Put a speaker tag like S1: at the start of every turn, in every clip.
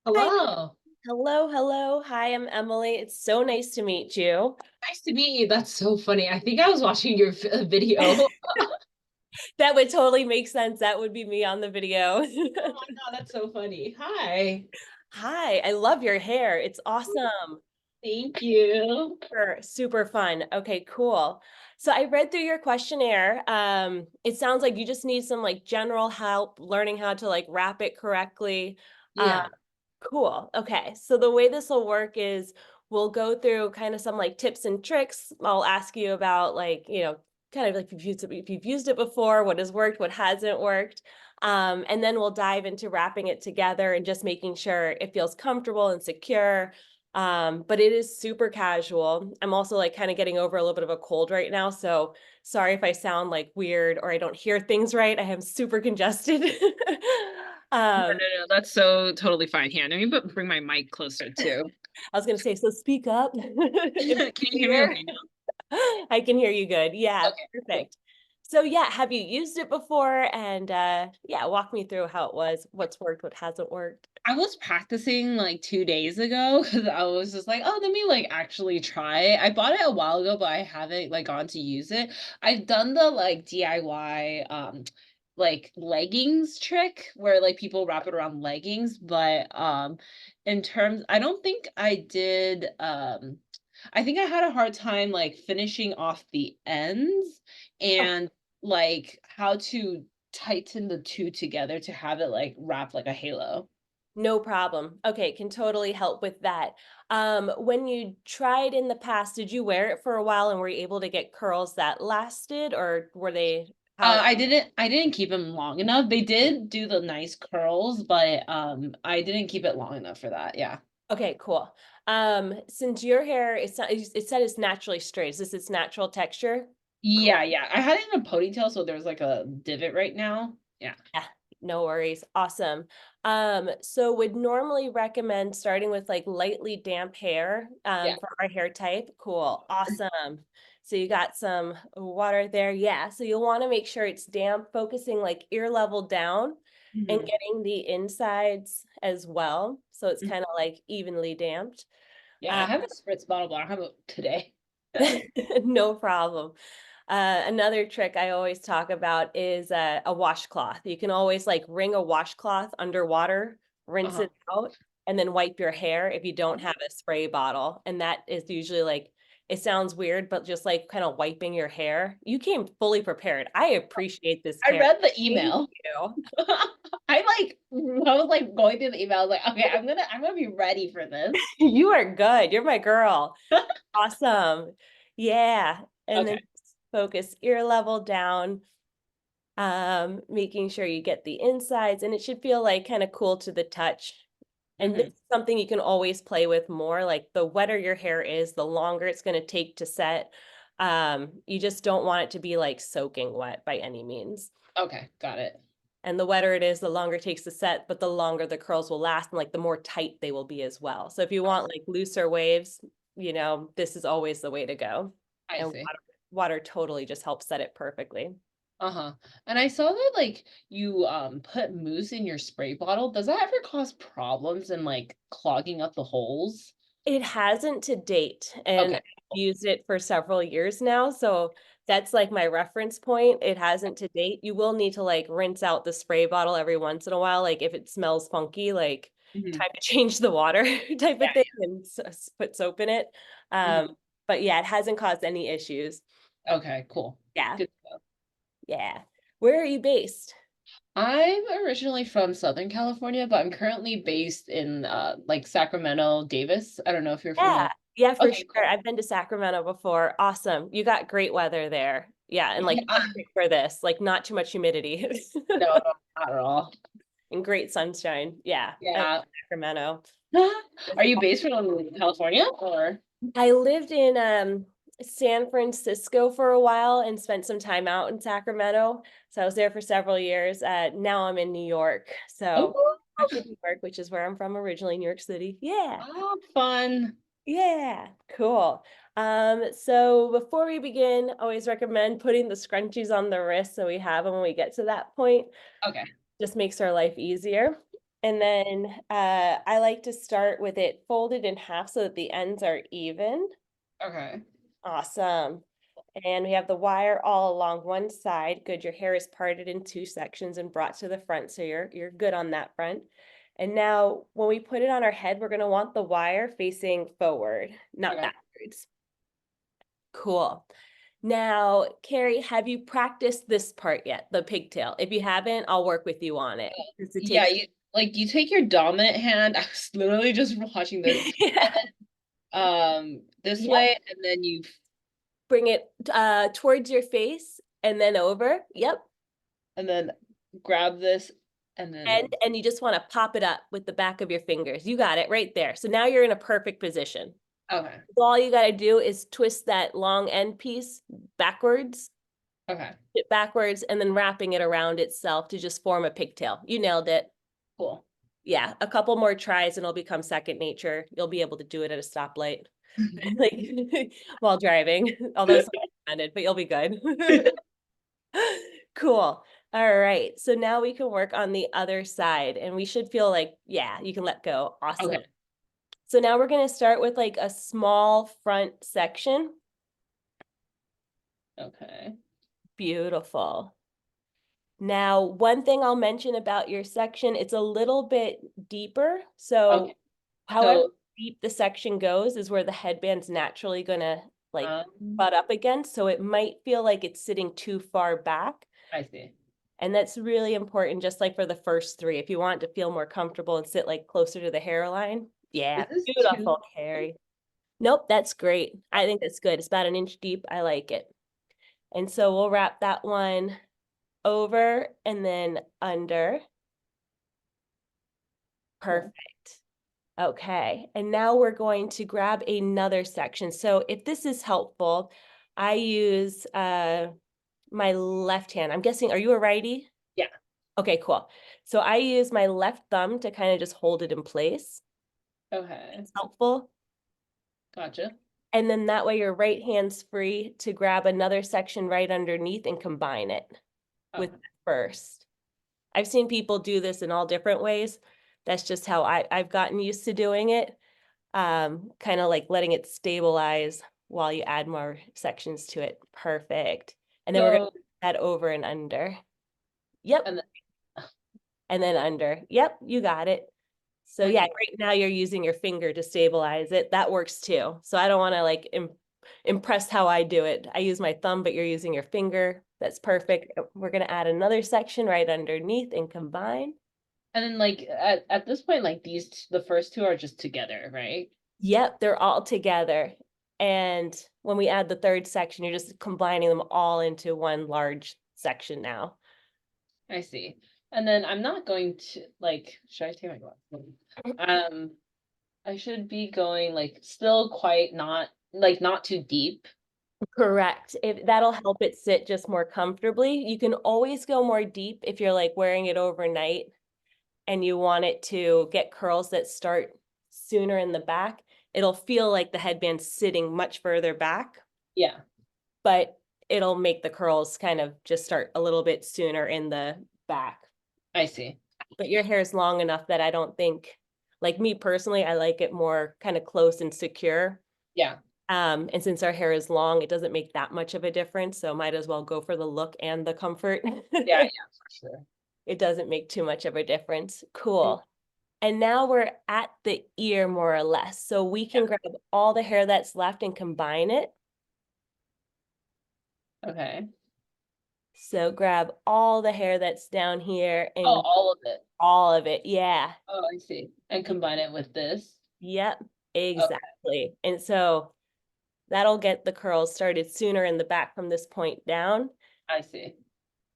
S1: Hi.
S2: Hello.
S1: Hello, hello. Hi, I'm Emily. It's so nice to meet you.
S2: Nice to meet you. That's so funny. I think I was watching your video.
S1: That would totally make sense. That would be me on the video.
S2: Oh my God, that's so funny. Hi.
S1: Hi, I love your hair. It's awesome.
S2: Thank you.
S1: Super fun. Okay, cool. So I read through your questionnaire. It sounds like you just need some like general help learning how to like wrap it correctly. Uh,
S2: Yeah.
S1: Cool. Okay. So the way this will work is we'll go through kind of some like tips and tricks. I'll ask you about like, kind of like if you've used it before, what has worked, what hasn't worked. And then we'll dive into wrapping it together and just making sure it feels comfortable and secure. But it is super casual. I'm also like kind of getting over a little bit of a cold right now. So sorry if I sound like weird or I don't hear things right. I am super congested.
S2: No,
S1: um,
S2: no, no, that's so totally fine. Here, let me bring my mic closer too.
S1: I was gonna say, so speak up if
S2: Can
S1: it's
S2: you hear me
S1: clear.
S2: okay now?
S1: I can hear you good. Yeah,
S2: Okay, cool.
S1: perfect. So yeah, have you used it before? And yeah, walk me through how it was, what's worked, what hasn't worked.
S2: I was practicing like 2 days ago because I was just like, oh, let me like actually try it. I bought it a while ago, but I haven't like gone to use it. I've done the like DIY like leggings trick where like people wrap it around leggings, but in terms I don't think I did I think I had a hard time like finishing off the ends
S1: Oh,
S2: and like how to tighten the two together to have it like wrap like a halo.
S1: no problem. Okay, can totally help with that. When you tried in the past, did you wear it for a while and were you able to get curls that lasted, or were they how?
S2: I didn't keep them long enough. They did do the nice curls, but I didn't keep it long enough for that. Yeah.
S1: Okay, cool. Since your hair is it said it's naturally straight, is this its natural texture?
S2: Yeah,
S1: Cool.
S2: yeah. I had it in a ponytail, so there's like a divot right now. Yeah.
S1: Yeah, no worries. Awesome. So would normally recommend starting with like lightly damp hair
S2: Yeah.
S1: for our hair type. Cool. Awesome. So you got some water there. Yeah. So you'll want to make sure it's damp, focusing like ear level down and
S2: Hmm.
S1: getting the insides as well. So it's kind of like evenly damped.
S2: Yeah, I
S1: Uh,
S2: have a spritz bottle, but I don't have it today.
S1: no problem. Another trick I always talk about is a washcloth. You can always like wring a washcloth underwater, rinse
S2: Uh-huh.
S1: it out, and then wipe your hair if you don't have a spray bottle. And that is usually like, it sounds weird, but just like kind of wiping your hair. You came fully prepared. I appreciate this
S2: I
S1: care.
S2: read the
S1: Thank
S2: email.
S1: you.
S2: I was like going through the email. I was like, okay, I'm gonna be ready for this.
S1: You are good. You're my girl. Awesome. Yeah. And then
S2: Okay.
S1: focus ear level down, making sure you get the insides, and it should feel like kind of cool to the touch. And this
S2: Hmm.
S1: is something you can always play with more. Like the wetter your hair is, the longer it's going to take to set. You just don't want it to be like soaking wet by any means.
S2: Okay, got it.
S1: And the wetter it is, the longer it takes to set, but the longer the curls will last and like the more tight they will be as well. So if you want like looser waves, this is always the way to go.
S2: I
S1: And
S2: see.
S1: water totally just helps set it perfectly.
S2: Uh-huh. And I saw that like you put mousse in your spray bottle. Does that ever cause problems in like clogging up the holes?
S1: It hasn't to date, and
S2: Okay.
S1: I've used it for several years now, so that's like my reference point. It hasn't to date. You will need to like rinse out the spray bottle every once in a while, like if it smells funky, like
S2: Hmm.
S1: time to change the water type
S2: Yeah,
S1: of thing and put soap in it.
S2: yeah.
S1: Um, but yeah, it hasn't caused any issues.
S2: Okay, cool.
S1: Yeah,
S2: Good to know.
S1: yeah. Where are you based?
S2: I'm originally from Southern California, but I'm currently based in like Sacramento, Davis. I don't know if you're
S1: Yeah,
S2: familiar.
S1: yeah, for
S2: Okay,
S1: sure.
S2: cool.
S1: I've been to Sacramento before. Awesome. You got great weather there. Yeah, and like
S2: Yeah.
S1: perfect for this, like not too much humidity.
S2: No, no, not at all.
S1: And great sunshine. Yeah, I love
S2: Yeah.
S1: Sacramento.
S2: Are you based from California or?
S1: I lived in San Francisco for a while and spent some time out in Sacramento. So I was there for several years. Now I'm in New York. So
S2: Oh,
S1: back to New York, which is where I'm from originally, New York City. Yeah.
S2: oh, fun.
S1: Yeah, cool. So before we begin, always recommend putting the scrunchies on the wrist so we have them when we get to that point.
S2: Okay.
S1: Just makes our life easier. And then I like to start with it folded in half so that the ends are even.
S2: Okay.
S1: Awesome. And we have the wire all along one side. Good. Your hair is parted in two sections and brought to the front, so you're good on that front. And now when we put it on our head, we're going to want the wire facing forward, not
S2: Okay.
S1: backwards. Cool. Now, Carrie, have you practiced this part yet? The pigtail. If you haven't, I'll work with you on it. Because it
S2: Yeah,
S1: takes
S2: you take your dominant hand. I was literally just watching this.
S1: yeah.
S2: This
S1: Yep.
S2: way, and then you
S1: Bring it towards your face and then over. Yep.
S2: and then grab this and then
S1: And you just want to pop it up with the back of your fingers. You got it right there. So now you're in a perfect position.
S2: okay.
S1: So all you got to do is twist that long end piece backwards,
S2: Okay.
S1: it backwards, and then wrapping it around itself to just form a pigtail. You nailed it.
S2: Cool.
S1: Yeah, a couple more tries and it'll become second nature. You'll be able to do it at a stoplight, like while driving, although it's not recommended, but you'll be good. Cool. All right. So now we can work on the other side and we should feel like, yeah, you can let go.
S2: Okay.
S1: Awesome. So now we're going to start with like a small front section.
S2: Okay.
S1: Beautiful. Now, one thing I'll mention about your section, it's a little bit deeper. So
S2: Okay.
S1: however
S2: So,
S1: deep the section goes is where the headband's naturally going to like
S2: um,
S1: butt up against. So it might feel like it's sitting too far back.
S2: I see.
S1: And that's really important, just like for the first three. If you want to feel more comfortable and sit like closer to the hairline.
S2: Is
S1: Yeah,
S2: this too?
S1: beautiful, Carrie. Nope, that's great. I think that's good. It's about an inch deep. I like it. And so we'll wrap that one over and then under.
S2: Cool.
S1: Perfect. Okay. And now we're going to grab another section. So if this is helpful, I use my left hand. I'm guessing, are you a righty?
S2: Yeah.
S1: Okay, cool. So I use my left thumb to kind of just hold it in place.
S2: Okay.
S1: It's helpful.
S2: Gotcha.
S1: And then that way your right hand's free to grab another section right underneath and combine it with
S2: Okay.
S1: first. I've seen people do this in all different ways. That's just how I've gotten used to doing it. Kind of like letting it stabilize while you add more sections to it. Perfect. And then we're going
S2: So,
S1: to add over and under. Yep.
S2: and then,
S1: And then under. Yep, you got it. So yeah,
S2: okay.
S1: right now you're using your finger to stabilize it. That works too. So I don't want to like impress how I do it. I use my thumb, but you're using your finger. That's perfect. We're going to add another section right underneath and combine.
S2: And then like at this point, like the first two are just together, right?
S1: Yep, they're all together. And when we add the third section, you're just combining them all into one large section now.
S2: I see. And then I'm not going to like, should I take my glasses? Um, I should be going like still quite not too deep.
S1: Correct. If that'll help it sit just more comfortably. You can always go more deep if you're like wearing it overnight and you want it to get curls that start sooner in the back. It'll feel like the headband's sitting much further back,
S2: Yeah,
S1: but it'll make the curls kind of just start a little bit sooner in the back.
S2: I see.
S1: But your hair is long enough that I don't think, like me personally, I like it more kind of close and secure.
S2: Yeah.
S1: And since our hair is long, it doesn't make that much of a difference. So might as well go for the look and the comfort.
S2: Yeah, yeah, for sure.
S1: It doesn't make too much of a difference.
S2: Mm,
S1: Cool. And now we're at the ear more or less. So we
S2: yeah.
S1: can grab all the hair that's left and combine it.
S2: Okay.
S1: So grab all the hair that's down here
S2: Oh,
S1: and
S2: all of it.
S1: all of it. Yeah.
S2: Oh, I see. And combine it with this.
S1: Yep.
S2: Okay,
S1: Exactly. And so that'll get the curls started sooner in the back from this point down.
S2: I see.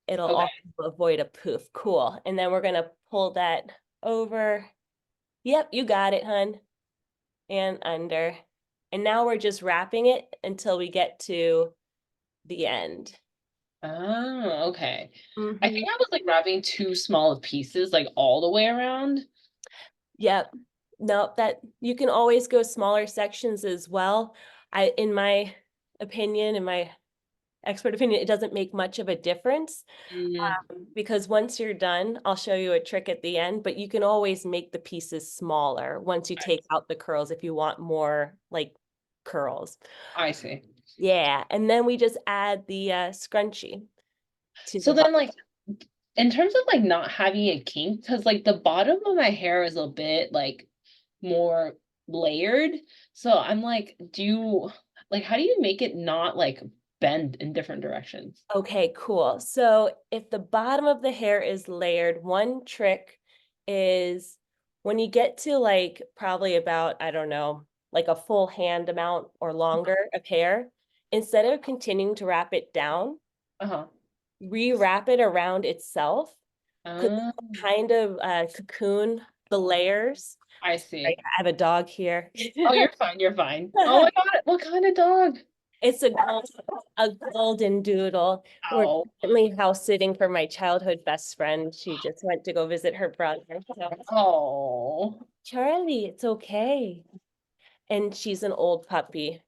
S1: It'll
S2: Okay.
S1: also avoid a poof. Cool. And then we're gonna pull that over. Yep, you got it, hun. And under. And now we're just wrapping it until we get to the end.
S2: Oh, okay. I
S1: Mm-hmm.
S2: think I was like wrapping too small of pieces like all the way around.
S1: Yep. No, that you can always go smaller sections as well. In my opinion, in my expert opinion, it doesn't make much of a difference.
S2: Mm,
S1: Because once you're done, I'll show you a trick at the end, but you can always make the pieces smaller once you take out the curls if you want more like curls.
S2: I see.
S1: Yeah, and then we just add the scrunchie to
S2: So
S1: the
S2: then,
S1: bottom.
S2: like, in terms of like not having a kink, because like the bottom of my hair is a bit like more layered. So I'm like, how do you make it not like bend in different directions?
S1: Okay, cool. So if the bottom of the hair is layered, one trick is when you get to like probably about, I don't know, like a full hand amount or longer of hair, instead of continuing to wrap it down,
S2: Uh-huh.
S1: rewrap it around itself because
S2: Uh,
S1: kind of cocoon the layers.
S2: I
S1: Sorry,
S2: see.
S1: I have a dog here.
S2: Oh, you're fine. You're fine. Oh my God, what kind of dog?
S1: It's a golden doodle. We're
S2: Oh,
S1: currently house sitting for my childhood best friend. She just went to go visit her brother. So,
S2: oh.
S1: Charlie, it's okay. And she's an old puppy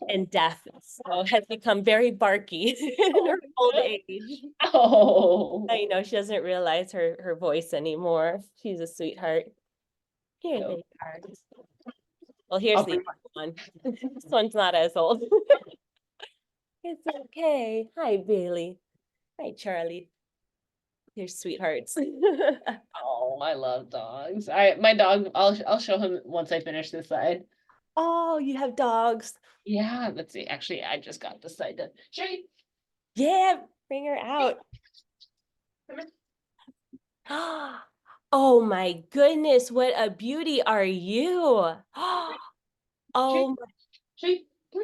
S1: and deaf, so has become very barky in
S2: Oh
S1: her
S2: my
S1: old
S2: God.
S1: age. I
S2: Oh.
S1: know she doesn't realize her voice anymore. She's a sweetheart. Here
S2: No.
S1: they are. Well, here's
S2: I'll
S1: the
S2: bring
S1: other one. This one's not as old. It's okay. Hi, Bailey. Hi, Charlie. They're sweethearts.
S2: Oh, I love dogs. My dog, I'll show him once I finish this side.
S1: Oh, you have dogs.
S2: Yeah, let's see. Actually, I just got this side done. Shay,
S1: Yeah, bring her
S2: hey,
S1: out.
S2: come here.
S1: Oh my goodness, what a beauty are you?
S2: Shay,
S1: Oh,
S2: Shay, come here.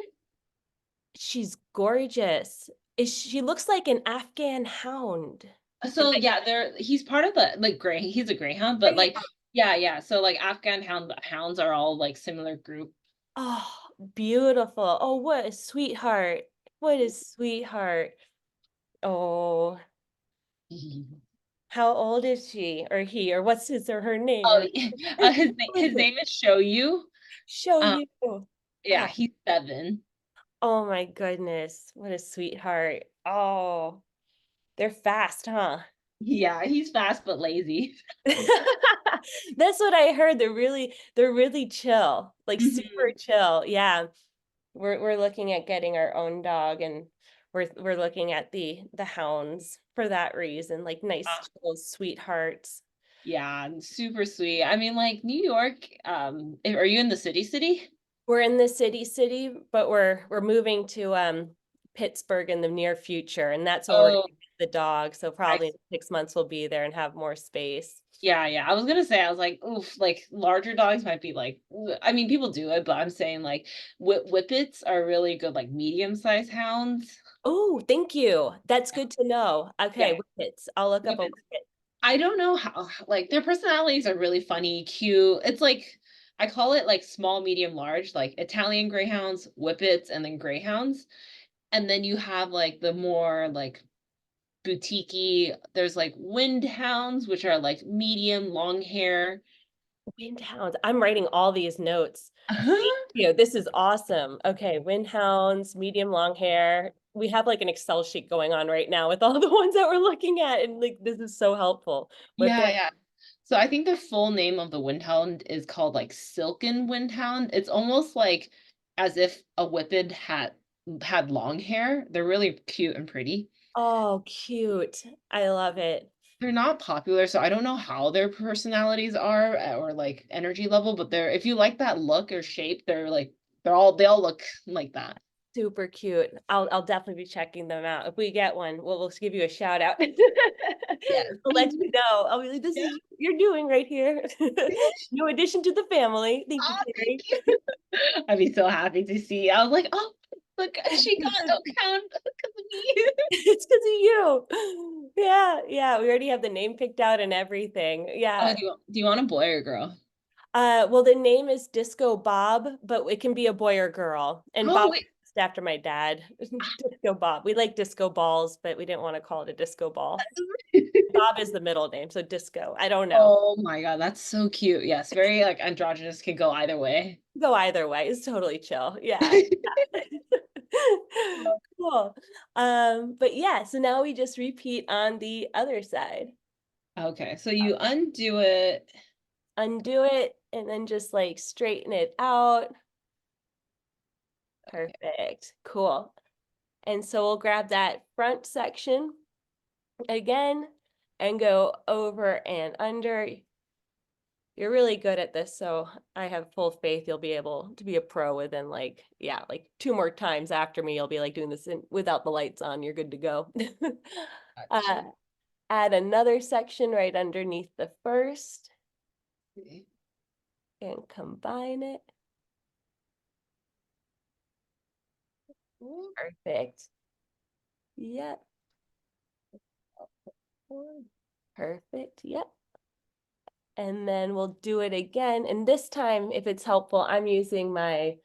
S1: she's gorgeous. She looks like an Afghan hound. Am
S2: So yeah, he's part of the like gray. He's a greyhound, but
S1: I-
S2: like yeah, yeah. So like Afghan hounds are all like similar group.
S1: Oh, beautiful. Oh, what a sweetheart. What a sweetheart. Oh, how old is she or he or what's his or her name
S2: Oh,
S1: or who is
S2: his
S1: it?
S2: name is Show You.
S1: Show
S2: Um,
S1: you.
S2: yeah,
S1: Oh,
S2: he's 7.
S1: oh my goodness. What a sweetheart. Oh, they're fast, huh?
S2: Yeah, he's fast but lazy.
S1: That's what I heard. They're really chill, like super
S2: Mhm.
S1: chill. Yeah. We're looking at getting our own dog and we're looking at the hounds for that reason, like nice chill sweethearts.
S2: Yeah, super sweet. I mean, like New York, are you in the city?
S1: We're in the city, but we're moving to Pittsburgh in the near future, and that's when we're gonna
S2: Oh,
S1: get the dog. So
S2: I
S1: probably in 6 months we'll be there and have more space.
S2: yeah, yeah. I was gonna say, I was like, oof, like larger dogs might be like, I mean, people do it, but I'm saying like whippets are really good, like medium-sized hounds.
S1: Oh, thank you. That's good to know. Okay,
S2: Yeah,
S1: whippets. I'll look up a
S2: whippets.
S1: whippet.
S2: I don't know how, like their personalities are really funny, cute. It's like I call it like small, medium, large, like Italian greyhounds, whippets, and then greyhounds. And then you have like the more like boutiquey. There's like wind hounds, which are like medium, long hair.
S1: Windhounds. I'm writing all these notes. Thank
S2: Uh-huh.
S1: you. This is awesome. Okay, windhounds, medium long hair. We have like an Excel sheet going on right now with all the ones that we're looking at, and like this is so helpful.
S2: Yeah,
S1: Whippet.
S2: yeah. So I think the full name of the windhound is called like silken windhound. It's almost like as if a whippet had long hair. They're really cute and pretty.
S1: Oh, cute. I love it.
S2: They're not popular, so I don't know how their personalities are or like energy level, but they're if you like that look or shape, they all look like that.
S1: Super cute. I'll definitely be checking them out. If we get one, we'll just give you a shout out.
S2: Yes.
S1: We'll let you know. I'll be like, this
S2: Yeah.
S1: is you're doing right here. New addition to the family. Thank you,
S2: Oh, thank
S1: Carrie.
S2: you. I'd be so happy to see. I was like, oh, look, she got a count because of me.
S1: It's because of you. Yeah, yeah. We already have the name picked out and everything.
S2: Oh,
S1: Yeah.
S2: do you want a boy or girl?
S1: Well, the name is Disco Bob, but it can be a boy or girl. And
S2: Oh,
S1: Bob
S2: wait.
S1: is after my dad. Disco Bob. We like disco balls, but we didn't want to call it a disco ball. Bob is the middle name, so disco. I don't know.
S2: Oh my God, that's so cute. Yes, very like androgynous, can go either way.
S1: Go either way. It's totally chill. Yeah. Cool. But yeah, so now we just repeat on the other side.
S2: Okay, so you undo it.
S1: Undo it and then just like straighten it out.
S2: Okay,
S1: Perfect. Cool. And so we'll grab that front section again and go over and under. You're really good at this, so I have full faith you'll be able to be a pro within like, yeah, like 2 more times after me, you'll be like doing this without the lights on. You're good to go.
S2: gotcha.
S1: uh, Add another section right underneath the first
S2: Okay.
S1: and combine it.
S2: Cool.
S1: Perfect. Yep. Perfect. Yep. And then we'll do it again. And this time, if it's helpful, I'm using my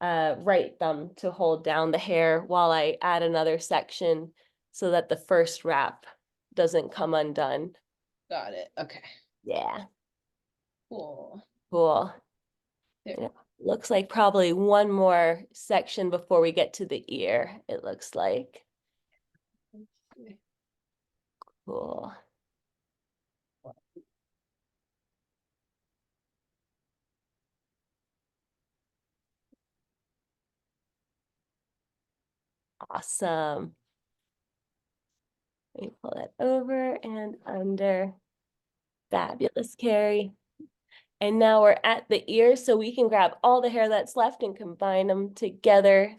S1: right thumb to hold down the hair while I add another section so that the first wrap doesn't come undone.
S2: Got it. Okay.
S1: Yeah,
S2: Cool.
S1: cool.
S2: There.
S1: And it looks like probably one more section before we get to the ear, it looks like. Cool. Awesome. Let me pull that over and under. Fabulous, Carrie. And now we're at the ear, so we can grab all the hair that's left and combine them together.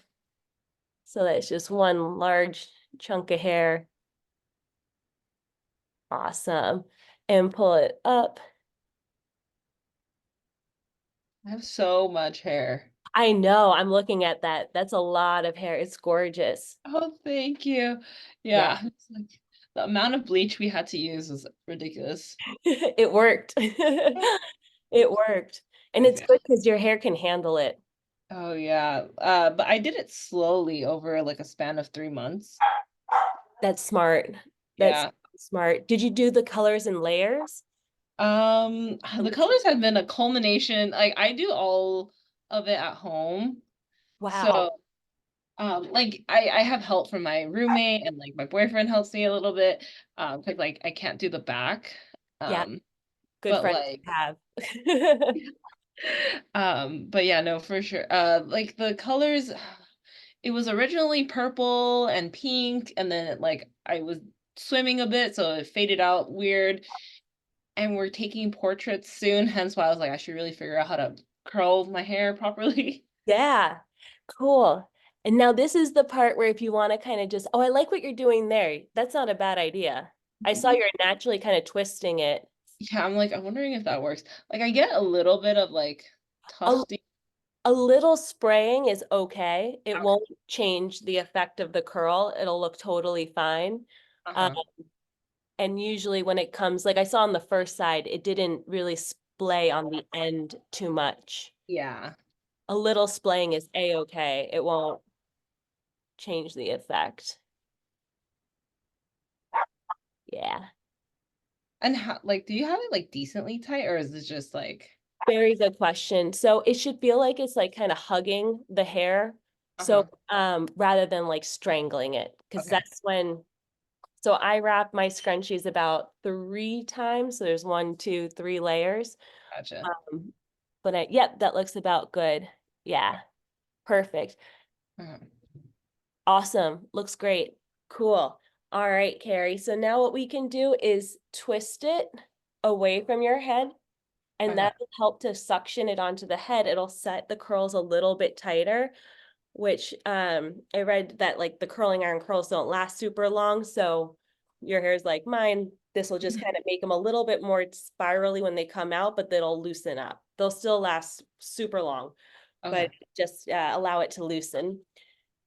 S1: So that it's just one large chunk of hair. Awesome. And pull it up.
S2: I have so much hair.
S1: I know, I'm looking at that. That's a lot of hair. It's gorgeous.
S2: Oh, thank you.
S1: Yeah,
S2: Yeah, it's like the amount of bleach we had to use was ridiculous.
S1: it worked. It worked. And it's
S2: Yeah.
S1: good because your hair can handle it.
S2: Oh yeah. But I did it slowly over like a span of 3 months.
S1: That's smart. That's
S2: Yeah.
S1: smart. Did you do the colors and layers?
S2: The colors have been a culmination. Like I do all of it at home.
S1: Wow.
S2: So like I have help from my roommate and like my boyfriend helps me a little bit. 'Cause like I can't do the back.
S1: Yeah,
S2: Um,
S1: good
S2: but
S1: friends
S2: like
S1: to have.
S2: but yeah, no, for sure. Like the colors, it was originally purple and pink, and then like I was swimming a bit, so it faded out weird. And we're taking portraits soon, hence why I was like, I should really figure out how to curl my hair properly.
S1: Yeah, cool. And now this is the part where if you want to kind of just, oh, I like what you're doing there. That's not a bad idea. I saw
S2: Mhm.
S1: you're naturally kind of twisting it.
S2: Yeah, I'm like, I'm wondering if that works. Like I get a little bit of like
S1: A,
S2: tufting.
S1: a little spraying is okay. It
S2: Okay.
S1: won't change the effect of the curl. It'll look totally fine. Um,
S2: Uh-huh.
S1: and usually when it comes, like I saw on the first side, it didn't really splay on the end too much.
S2: Yeah.
S1: A little splaying is a-okay. It won't change the effect. Yeah.
S2: And how like do you have it like decently tight or is it just like
S1: Very good question. So it should feel like it's like kind of hugging the hair. So
S2: uh-huh.
S1: rather than like strangling it, because
S2: Okay.
S1: that's when, so I wrap my scrunchies about 3 times. So there's 1, 2, 3 layers.
S2: Gotcha.
S1: Um, but yep, that looks about good. Yeah, perfect.
S2: Uh-huh.
S1: Awesome. Looks great. Cool. All right, Carrie. So now what we can do is twist it away from your head. And
S2: Okay.
S1: that will help to suction it onto the head. It'll set the curls a little bit tighter, which I read that like the curling iron curls don't last super long. So your hair is like mine. This will just kind of make them a little bit more spirally when they come out, but they'll loosen up. They'll still last super long,
S2: Okay.
S1: but just allow it to loosen.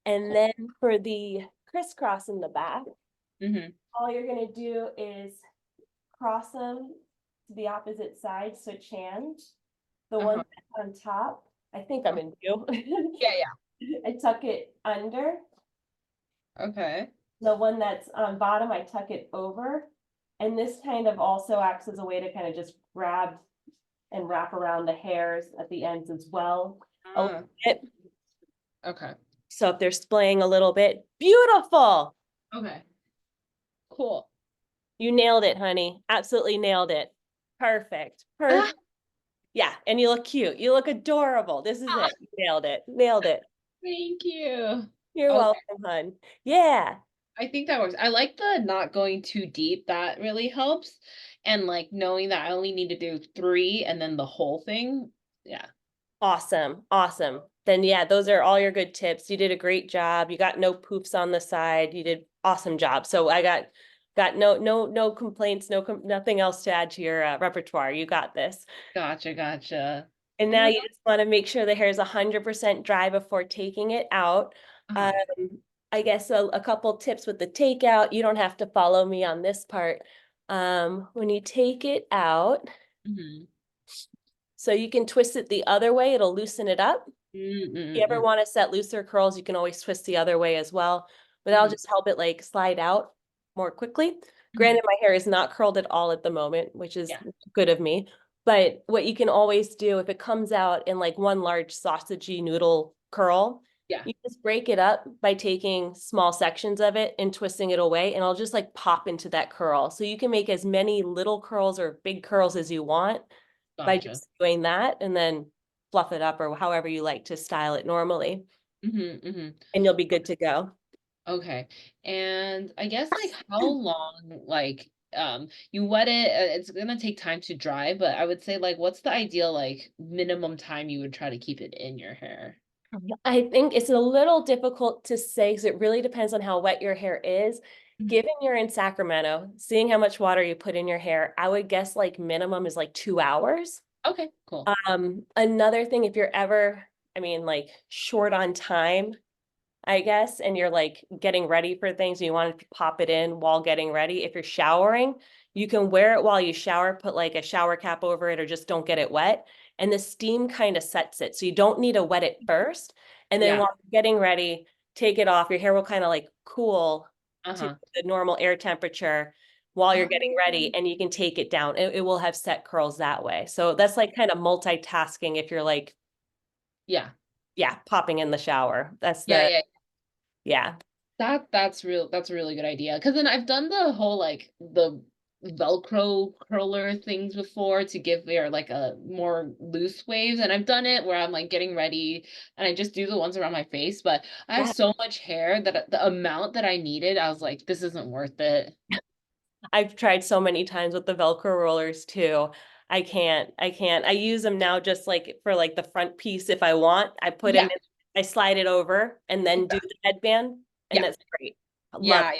S1: And
S2: Cool.
S1: then for the crisscross in the back,
S2: Mm-hmm.
S1: all you're gonna do is cross them to the opposite side. So change. The one
S2: Uh-huh.
S1: that's on top, I think I'm in view.
S2: Yeah, yeah.
S1: I tuck it under.
S2: Okay.
S1: The one that's on bottom, I tuck it over. And this kind of also acts as a way to kind of just grab and wrap around the hairs at the ends as well. A little
S2: Uh,
S1: bit.
S2: okay.
S1: So if they're splaying a little bit, beautiful.
S2: Okay. Cool.
S1: You nailed it, honey. Absolutely nailed it. Perfect.
S2: Ah,
S1: Perfect. Yeah, and you look cute. You look adorable. This is
S2: ah,
S1: it. You nailed it. Nailed it.
S2: thank you.
S1: You're
S2: Okay.
S1: welcome, hun. Yeah.
S2: I think that works. I like the not going too deep. That really helps. And like knowing that I only need to do three and then the whole thing. Yeah.
S1: Awesome. Awesome. Then yeah, those are all your good tips. You did a great job. You got no poofs on the side. You did awesome job. So I got no complaints, nothing else to add to your repertoire. You got this.
S2: Gotcha, gotcha.
S1: And
S2: Oh
S1: now
S2: my
S1: you
S2: God.
S1: just want to make sure the hair is 100% dry before taking it out. Um,
S2: Uh-huh.
S1: I guess a couple tips with the takeout. You don't have to follow me on this part. When you take it out,
S2: Mm-hmm.
S1: so you can twist it the other way, it'll loosen it up. You ever
S2: Mm-mm-mm-mm.
S1: want to set looser curls, you can always twist the other way as well, but that'll
S2: Mm-hmm.
S1: just help it like slide out more quickly.
S2: Mm-hmm.
S1: Granted, my hair is not curled at all at the moment, which is
S2: Yeah.
S1: good of me. But what you can always do if it comes out in like one large sausagey noodle curl,
S2: Yeah.
S1: you just break it up by taking small sections of it and twisting it away, and it'll just like pop into that curl. So you can make as many little curls or big curls as you want by
S2: Gotcha.
S1: just doing that and then fluff it up or however you like to style it normally,
S2: Mm-hmm. Mm-hmm.
S1: and you'll be good to go.
S2: Okay. And I guess like how long like you wet it, it's gonna take time to dry, but I would say like what's the ideal like minimum time you would try to keep it in your hair?
S1: I think it's a little difficult to say because it really depends on how wet your hair is.
S2: Mhm.
S1: Given you're in Sacramento, seeing how much water you put in your hair, I would guess like minimum is like 2 hours.
S2: Okay, cool.
S1: Another thing, if you're ever, I mean, like short on time, I guess, and you're like getting ready for things and you want to pop it in while getting ready. If you're showering, you can wear it while you shower, put like a shower cap over it or just don't get it wet. And the steam kind of sets it. So you don't need to wet it first. And then
S2: Yeah.
S1: while you're getting ready, take it off. Your hair will kind of like cool to
S2: Uh-huh.
S1: the normal air temperature while you're getting ready
S2: Um,
S1: and you can take it down. It will have set curls that way. So that's like kind of multitasking if you're like,
S2: yeah.
S1: yeah, popping in the shower. That's
S2: Yeah,
S1: the,
S2: yeah.
S1: yeah.
S2: That's a really good idea. Because then I've done the whole like the Velcro curler things before to give hair like a more loose waves. And I've done it where I'm like getting ready and I just do the ones around my face. But I have
S1: Yeah.
S2: so much hair that the amount that I needed, I was like, this isn't worth it.
S1: I've tried so many times with the Velcro rollers too. I can't. I use them now just like for like the front piece if I want. I put them
S2: Yeah,
S1: in, I slide it over and then do
S2: exactly.
S1: the headband, and
S2: Yeah,
S1: that's great. I love
S2: yeah, yeah.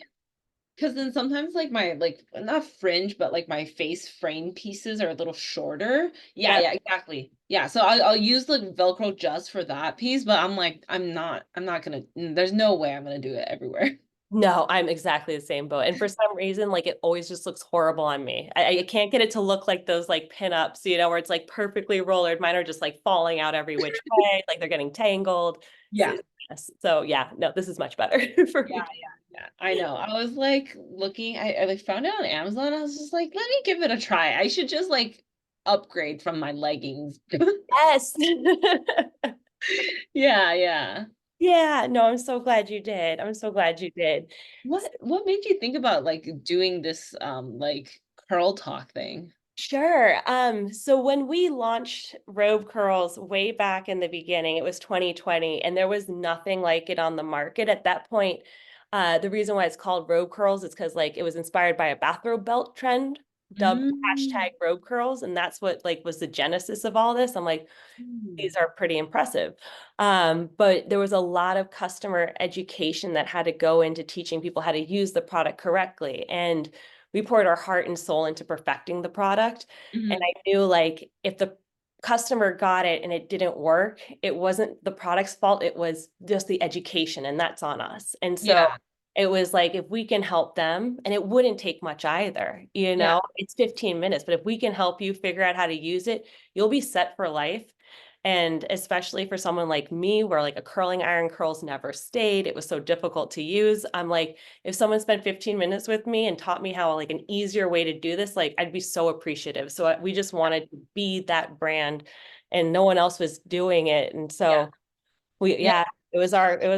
S2: Because then sometimes like my like not fringe, but like my face frame pieces are a little shorter.
S1: it.
S2: Yeah,
S1: Yep.
S2: yeah, exactly. Yeah, so I'll use the Velcro just for that piece, but I'm like I'm not gonna. There's no way I'm gonna do it everywhere.
S1: No, I'm exactly the same boat. And for some reason, like it always just looks horrible on me. I can't get it to look like those like pinups, where it's like perfectly rollered. Mine are just like falling out every which way, like they're getting tangled.
S2: Yeah.
S1: So yeah, no, this is much better for
S2: Yeah,
S1: me.
S2: yeah, yeah. I know. I was like looking, I like found it on Amazon. I was just like, let me give it a try. I should just like upgrade from my leggings.
S1: Yes.
S2: Yeah, yeah.
S1: Yeah, no, I'm so glad you did. I'm so glad you did.
S2: What made you think about like doing this like curl talk thing?
S1: Sure. So when we launched Robe Curls way back in the beginning, it was 2020, and there was nothing like it on the market at that point. The reason why it's called Robe Curls is because like it was inspired by a bathrobe belt trend dubbed
S2: Mm.
S1: #Robe Curls, and that's what like was the genesis of all this. I'm like, these are pretty impressive. But there was a lot of customer education that had to go into teaching people how to use the product correctly. And we poured our heart and soul into perfecting the product. And
S2: Hmm.
S1: I knew like if the customer got it and it didn't work, it wasn't the product's fault, it was just the education, and that's on us. And so
S2: Yeah,
S1: it was like if we can help them, and it wouldn't take much either,
S2: yeah,
S1: it's 15 minutes, but if we can help you figure out how to use it, you'll be set for life. And especially for someone like me, where like a curling iron curls never stayed, it was so difficult to use. I'm like, if someone spent 15 minutes with me and taught me how like an easier way to do this, like I'd be so appreciative. So we just wanted to be that brand, and no one else was doing it. And
S2: yeah,
S1: so we,
S2: yeah.
S1: yeah. it was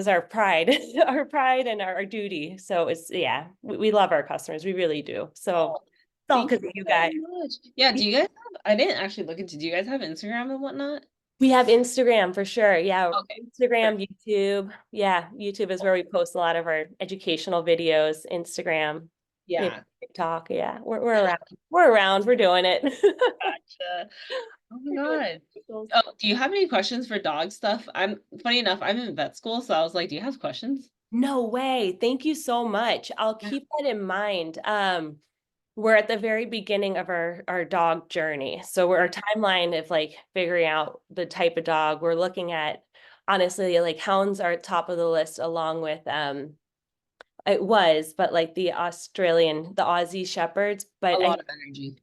S1: our pride, our pride and our duty. So yeah, we love our customers. We really do. So
S2: Oh,
S1: it's all
S2: thank
S1: because
S2: you
S1: of you
S2: so
S1: guys.
S2: much. Yeah, do you guys have, I didn't actually look into, do you guys have Instagram and whatnot?
S1: We have Instagram for sure. Yeah,
S2: Okay.
S1: Instagram, YouTube. Yeah, YouTube is where we post a lot of our educational videos. Instagram,
S2: Yeah.
S1: TikTok. Yeah, we're around. We're around. We're doing it.
S2: Gotcha. Oh my
S1: We're doing
S2: God.
S1: it.
S2: Oh, do you have any questions for dog stuff? Funny enough, I'm in vet school, so I was like, do you have questions?
S1: No way. Thank you so much. I'll
S2: Yeah.
S1: keep that in mind. We're at the very beginning of our dog journey. So we're our timeline of like figuring out the type of dog we're looking at. Honestly, like hounds are at top of the list along with it was, but like the Aussie Shepherds,
S2: A
S1: but
S2: lot of energy.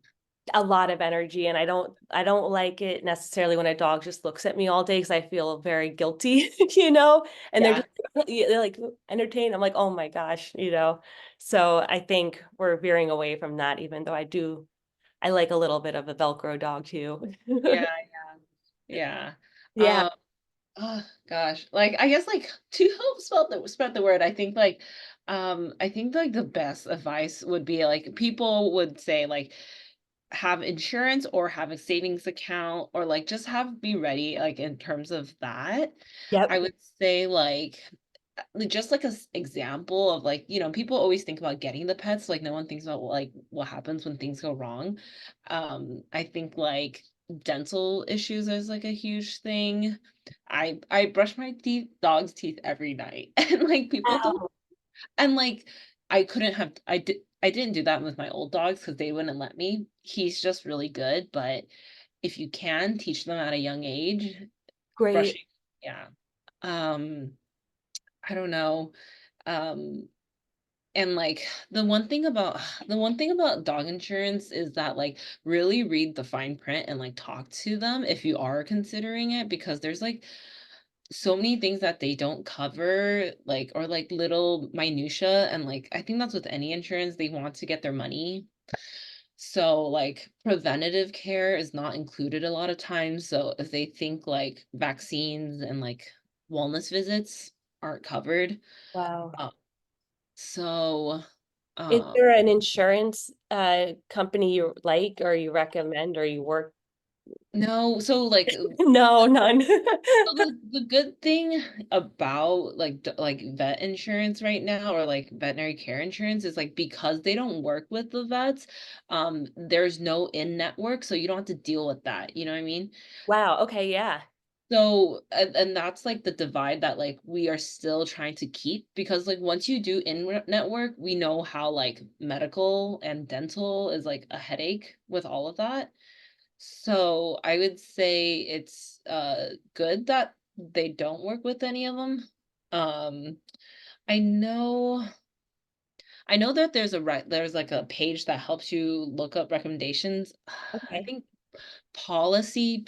S1: a lot of energy, and I don't like it necessarily when a dog just looks at me all day because I feel very guilty, and they're
S2: Yeah.
S1: just they're like entertained. I'm like, oh my gosh. So I think we're veering away from that, even though I like a little bit of a Velcro dog too.
S2: Yeah, yeah.
S1: Yeah.
S2: Um, oh gosh. Like I guess like to help spread the word, I think like the best advice would be like people would say like have insurance or have a savings account or like just have be ready like in terms of that. I
S1: Yep.
S2: would say like just like a example of like people always think about getting the pets, like no one thinks about like what happens when things go wrong. I think like dental issues is like a huge thing. I brush my dog's teeth every night and like people don't,
S1: Wow.
S2: and like I didn't do that with my old dogs because they wouldn't let me. He's just really good, but if you can teach them at a young age,
S1: Great.
S2: brushing, yeah. um I don't know. Um, and like the one thing about dog insurance is that like really read the fine print and like talk to them if you are considering it, because there's like so many things that they don't cover, like or like little minutia, and like I think that's with any insurance, they want to get their money. So like preventative care is not included a lot of times. So if they think like vaccines and like wellness visits aren't covered,
S1: Wow.
S2: uh, so,
S1: Is
S2: um,
S1: there an insurance company you like or you recommend or you work?
S2: no, so like,
S1: No, none.
S2: so the good thing about like like vet insurance right now, or like veterinary care insurance, is like because they don't work with the vets, there's no in-network, so you don't have to deal with that. You know what I mean?
S1: Wow. Okay. Yeah.
S2: So, and that's like the divide that like we are still trying to keep, because like once you do in network, we know how like medical and dental is like a headache with all of that. So I would say it's good that they don't work with any of them. Um I know I know that there's like a page that helps you look up recommendations. I
S1: Okay.
S2: think policy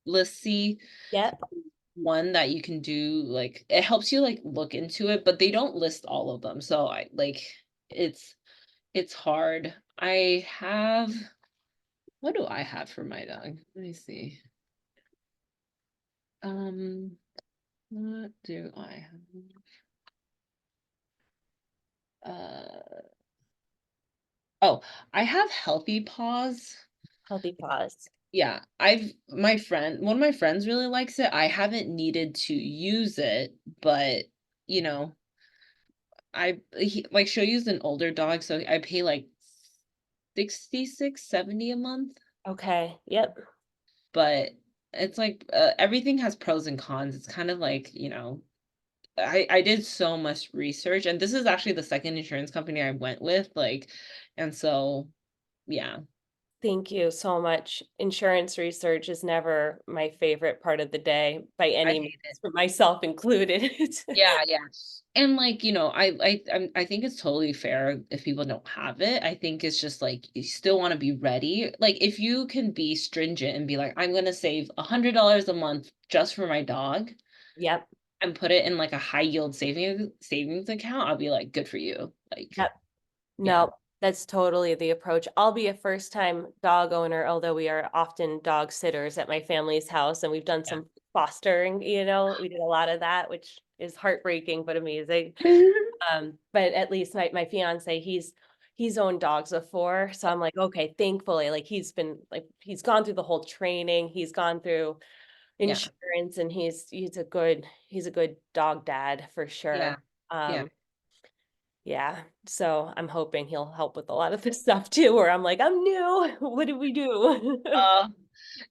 S2: Policy
S1: Yep.
S2: one that you can do, like it helps you like look into it, but they don't list all of them. So I like it's it's hard. I have, what do I have for my dog? Let me see. Um, what do I have? Oh, I have Healthy Paws.
S1: Healthy pause.
S2: Yeah, one of my friends really likes it. I haven't needed to use it, but you know, like she'll use an older dog, so I pay like 66, 70 a month,
S1: Okay. Yep.
S2: but it's like everything has pros and cons. It's kind of like, I did so much research, and this is actually the second insurance company I went with, like, and so yeah,
S1: Thank you so much. Insurance research is never my favorite part of the day by
S2: I
S1: any means,
S2: hate it.
S1: for myself included.
S2: Yeah, yeah. And like, I think it's totally fair if people don't have it. I think it's just like you still want to be ready. Like if you can be stringent and be like, I'm gonna save $100 a month just for my dog
S1: Yep.
S2: and put it in like a high yield savings account, I'll be like, good for you. Like,
S1: Yep.
S2: yeah.
S1: No, that's totally the approach. I'll be a first time dog owner, although we are often dog sitters at my family's house and we've done
S2: Yeah.
S1: some fostering, we did a lot of that, which is heartbreaking but amazing. But at least my fiance, he's owned dogs before, so I'm like, okay, thankfully, like he's gone through the whole training, he's gone through
S2: Yeah,
S1: insurance, and he's a good dog dad for
S2: yeah,
S1: sure.
S2: yeah.
S1: Yeah, so I'm hoping he'll help with a lot of this stuff too, where I'm like, I'm new. What did we do?
S2: Uh,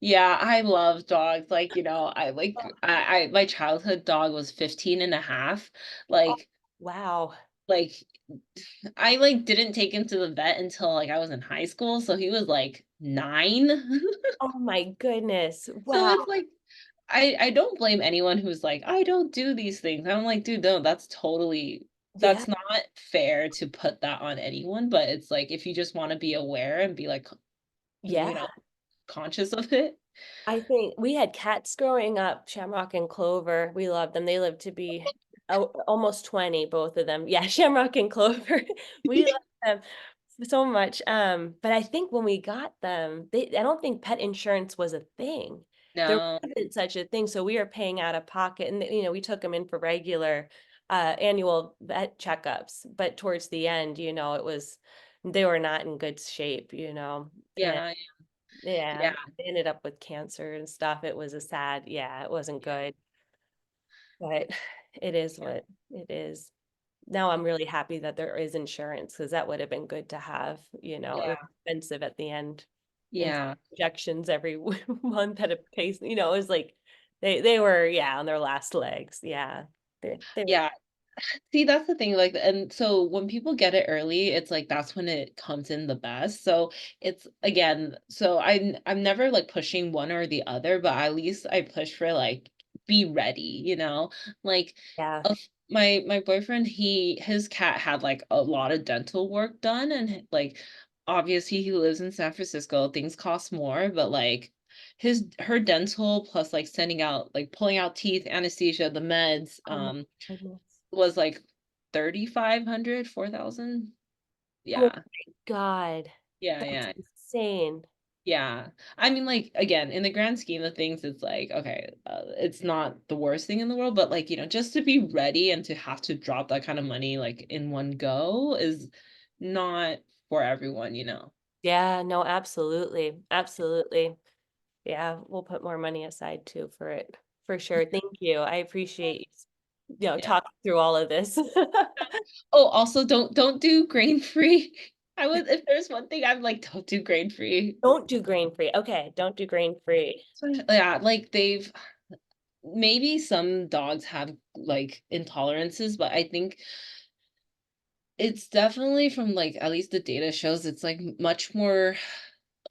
S2: yeah, I love dogs. Like, I my childhood dog was 15 and a half.
S1: Oh,
S2: Like,
S1: wow.
S2: like I like didn't take him to the vet until like I was in high school, so he was like 9.
S1: Oh my goodness.
S2: So
S1: Wow.
S2: it's like I don't blame anyone who's like, I don't do these things. I'm like, dude, no,
S1: Yeah.
S2: that's not fair to put that on anyone, but it's like if you just want to be aware and be like, you
S1: Yeah.
S2: know, conscious of it.
S1: I think we had cats growing up, Shamrock and Clover. We loved them. They lived to be almost 20, both of them. Yeah, Shamrock and Clover. We loved them so much. But I think when we got them, I don't think pet insurance was a thing. There
S2: No,
S1: wasn't such a thing. So we were paying out of pocket, and we took them in for regular annual vet checkups. But towards the end, they were not in good shape.
S2: yeah,
S1: Yeah,
S2: yeah,
S1: they ended up with cancer and stuff. It was yeah, it wasn't
S2: yeah,
S1: good, but it is
S2: yeah,
S1: what it is. Now I'm really happy that there is insurance, because that would have been good to have, it was
S2: yeah,
S1: expensive at the end. And
S2: yeah,
S1: injections every month at a pace, it was like they were, yeah, on their last legs. Yeah. They were,
S2: yeah. See, that's the thing, like, and so when people get it early, it's like that's when it comes in the best. So it's again, so I'm never like pushing one or the other, but at least I push for like be ready, Like
S1: yeah.
S2: my boyfriend, his cat had like a lot of dental work done, and like obviously he lives in San Francisco, things cost more, but like her dental plus like sending out like pulling out teeth, anesthesia, the meds,
S1: Oh my goodness.
S2: was like 3,500, 4,000.
S1: Oh
S2: Yeah.
S1: my God.
S2: Yeah,
S1: That's
S2: yeah,
S1: insane.
S2: yeah. I mean, like, again, in the grand scheme of things, it's like, okay, it's not the worst thing in the world, but like, just to be ready and to have to drop that kind of money like in one go is not for everyone.
S1: Yeah, no, absolutely. Absolutely. Yeah, we'll put more money aside too for it, for sure. Thank you. I appreciate
S2: Yeah.
S1: talking through all of this.
S2: Oh, also don't do grain free. I was if there's one thing I'm like, don't do grain free.
S1: Don't do grain free. Okay, don't do grain free.
S2: Yeah, like maybe some dogs have like intolerances, but I think it's definitely from like at least the data shows it's like much more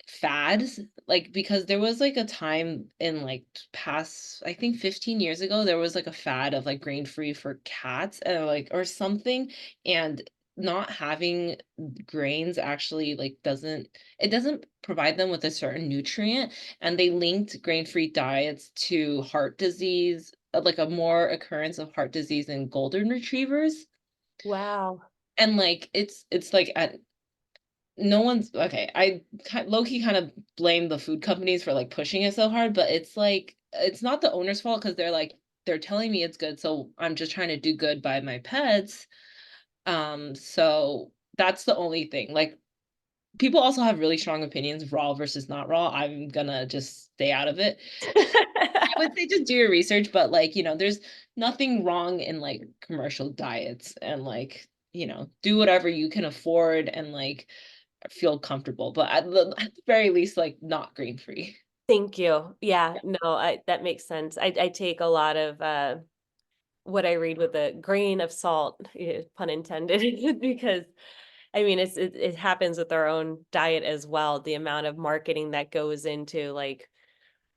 S2: fads, like because there was like a time in like past I think 15 years ago there was like a fad of like grain free for cats and like or something, and not having grains actually like doesn't provide them with a certain nutrient, and they linked grain free diets to heart disease, like a more occurrence of heart disease in golden retrievers.
S1: Wow.
S2: And like it's like at no one's okay. Low key kind of blame the food companies for like pushing it so hard, but it's like it's not the owner's fault because they're telling me it's good, so I'm just trying to do good by my pets. So that's the only thing. Like people also have really strong opinions, raw versus not raw. I'm gonna just stay out of it. I would say just do your research, but like, there's nothing wrong in like commercial diets and like, do whatever you can afford and like feel comfortable, but at the very least, like not grain free.
S1: Thank you. Yeah,
S2: Yeah.
S1: no, that makes sense. I take a lot of what I read with a grain of salt, pun intended, because I mean it happens with our own diet as well. The amount of marketing that goes into, like,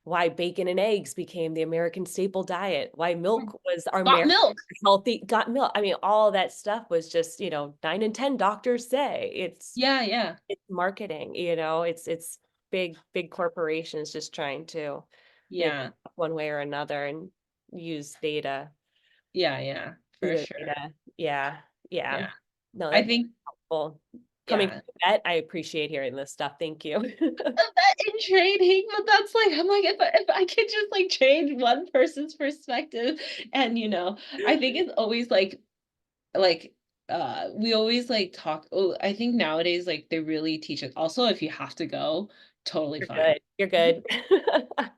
S1: why bacon and eggs became the American staple diet, why milk was our
S2: Got
S1: American
S2: milk.
S1: healthy got milk. I mean, all of that stuff was just, 9 and 10 doctors say.
S2: Yeah, yeah,
S1: It's marketing, it's big corporations just trying to make
S2: yeah,
S1: one way or another, and use data,
S2: yeah, yeah, for
S1: pseudo
S2: sure.
S1: data. Yeah, yeah.
S2: Yeah.
S1: No,
S2: I
S1: that's
S2: think
S1: helpful. Coming from
S2: Yeah.
S1: a vet, I appreciate hearing this stuff. Thank you.
S2: That in training, but that's like, I'm like, if I could just like change one person's perspective, and I think it's always like we always like talk. Oh, I think nowadays like they really teach it. Also, if you have to go, totally
S1: You're
S2: fine.
S1: good. You're good.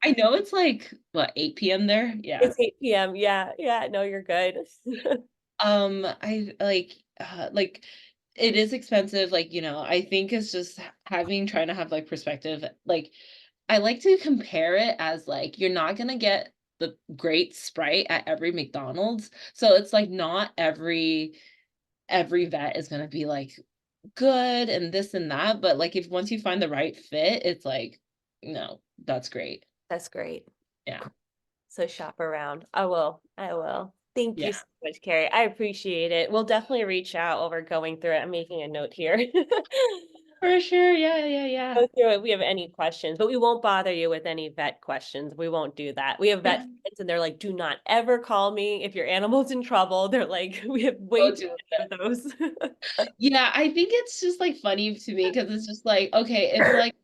S2: I know it's like what, 8 p.m. there? Yeah.
S1: It's 8 p.m. Yeah, yeah. No, you're good.
S2: I like it is expensive, like, I think it's just having trying to have like perspective. Like I like to compare it as like you're not gonna get the great Sprite at every McDonald's. So it's like not every vet is gonna be like good and this and that. But like if once you find the right fit, it's like, no, that's great.
S1: That's great.
S2: Yeah.
S1: So shop around. I will. I will. Thank you
S2: Yeah.
S1: so much, Carrie. I appreciate it. We'll definitely reach out while we're going through it. I'm making a note here.
S2: For sure. Yeah, yeah, yeah.
S1: Go through it. If we have any questions, but we won't bother you with any vet questions. We won't do that. We have vet friends and they're like, do not ever call me if your animal's in trouble. They're like, we have way
S2: Go
S1: too
S2: do
S1: many of those.
S2: Yeah, I think it's just like funny to me because it's just like, okay, if like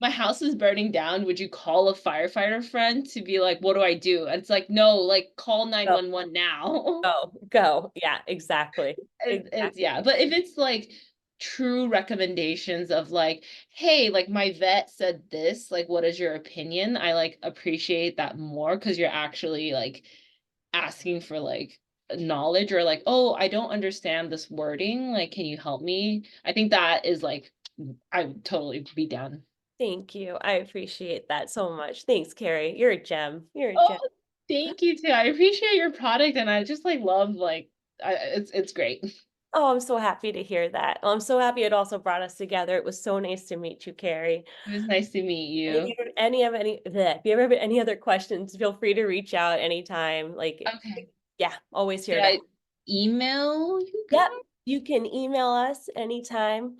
S2: my house is burning down, would you call a firefighter friend to be like, what do I do? And it's like, no, like call
S1: Go,
S2: 911 now.
S1: go, go. Yeah, exactly.
S2: It's
S1: Exactly.
S2: yeah, but if it's like true recommendations of like, hey, like my vet said this, like what is your opinion? I like appreciate that more because you're actually like asking for like knowledge or like, oh, I don't understand this wording, like can you help me? I think that is like I would totally be down.
S1: Thank you. I appreciate that so much. Thanks, Carrie. You're a gem. You're a gem.
S2: Oh, thank you too. I appreciate your product and I just like love like it's great.
S1: Oh, I'm so happy to hear that. I'm so happy it also brought us together. It was so nice to meet you, Carrie.
S2: It was nice to meet
S1: And if
S2: you.
S1: you ever if you ever have any other questions, feel free to reach out anytime. Like,
S2: Okay.
S1: yeah, always
S2: Should
S1: here to
S2: I
S1: help.
S2: email you
S1: Yep.
S2: guys?
S1: You can email us anytime.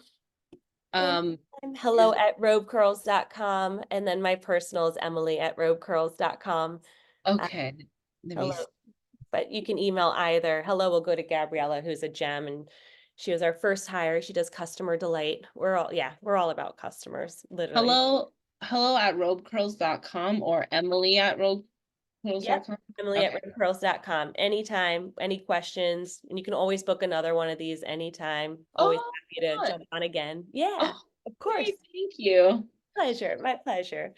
S2: Um,
S1: Anytime.
S2: is
S1: hello@robecurls.com. And then my personal is emily@robecurls.com. Uh,
S2: okay. Let me
S1: hello.
S2: see.
S1: But you can email either. Hello will go to Gabriella, who's a gem, and she was our first hire. She does customer delight. We're all about customers, literally.
S2: Hello at robecurls.com or Emily at
S1: Yep.
S2: robecurls.com.
S1: Emily at
S2: Okay.
S1: RobeCurls.com. Anytime, any questions, and you can always book another one of these anytime. Always
S2: Oh,
S1: happy to
S2: God.
S1: jump on again. Yeah,
S2: Oh,
S1: of course.
S2: great. Thank you.
S1: Pleasure. My pleasure.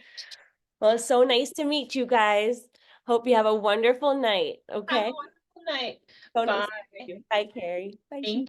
S1: Well, it's so nice to meet you guys. Hope you have a wonderful night.
S2: Have a
S1: Okay.
S2: wonderful night.
S1: So nice
S2: Bye.
S1: to meet you. Bye, Carrie. Bye,
S2: Thank